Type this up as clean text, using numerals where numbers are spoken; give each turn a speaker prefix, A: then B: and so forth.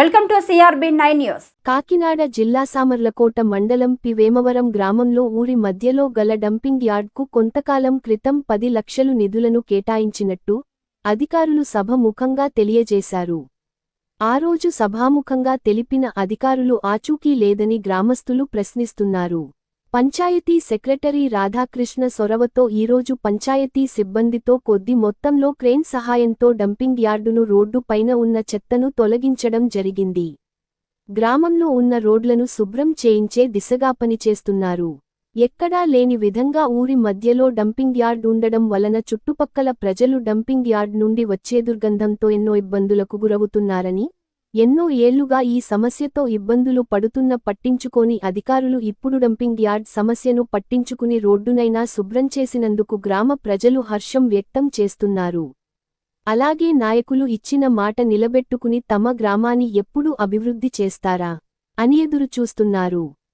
A: Welcome to CRB9 news.
B: Kakinada జిల్లా సామర్లకోట మండలం P Vemavaram గ్రామంలో ఊరి మధ్యలో గల డంపింగ్ యార్డ్కు కొంతకాలం క్రితం 10 లక్షలు నిధులను కేటాయించినట్టు అధికారులు సభాముఖంగా తెలియజేశారు. ఆ రోజు సభాముఖంగా తెలిపిన అధికారులు ఆచూకీ లేదని గ్రామస్తులు ప్రశ్నిస్తున్నారు. పంచాయతీ సెక్రటరీ రాధాకృష్ణ సొరవతో ఈరోజు పంచాయతీ సిబ్బందితో కొద్ది మొత్తంలో క్రేన్ సహాయంతో డంపింగ్ యార్డును రోడ్డు పైన ఉన్న చెత్తను తొలగించడం జరిగింది. గ్రామంలో ఉన్న రోడ్లను శుభ్రం చేయించే దిశగా పనిచేస్తున్నారు. ఎక్కడా లేని విధంగా ఊరి మధ్యలో డంపింగ్ యార్డ్ ఉండడం వలన చుట్టుపక్కల ప్రజలు డంపింగ్ యార్డ్ నుండి వచ్చే దుర్గంధంతో ఎన్నో ఇబ్బందులకు గురవుతున్నారని, ఎన్నో ఏళ్లుగా ఈ సమస్యతో ఇబ్బందులు పడుతున్న పట్టించుకోని అధికారులు ఇప్పుడు డంపింగ్ యార్డ్ సమస్యను పట్టించుకుని రోడ్డునైనా శుభ్రం చేసినందుకు గ్రామ ప్రజలు హర్షం వ్యక్తం చేస్తున్నారు. అలాగే నాయకులు ఇచ్చిన మాట నిలబెట్టుకుని తమ గ్రామాన్ని ఎప్పుడు అభివృద్ధి చేస్తారా అని ఎదురుచూస్తున్నారు.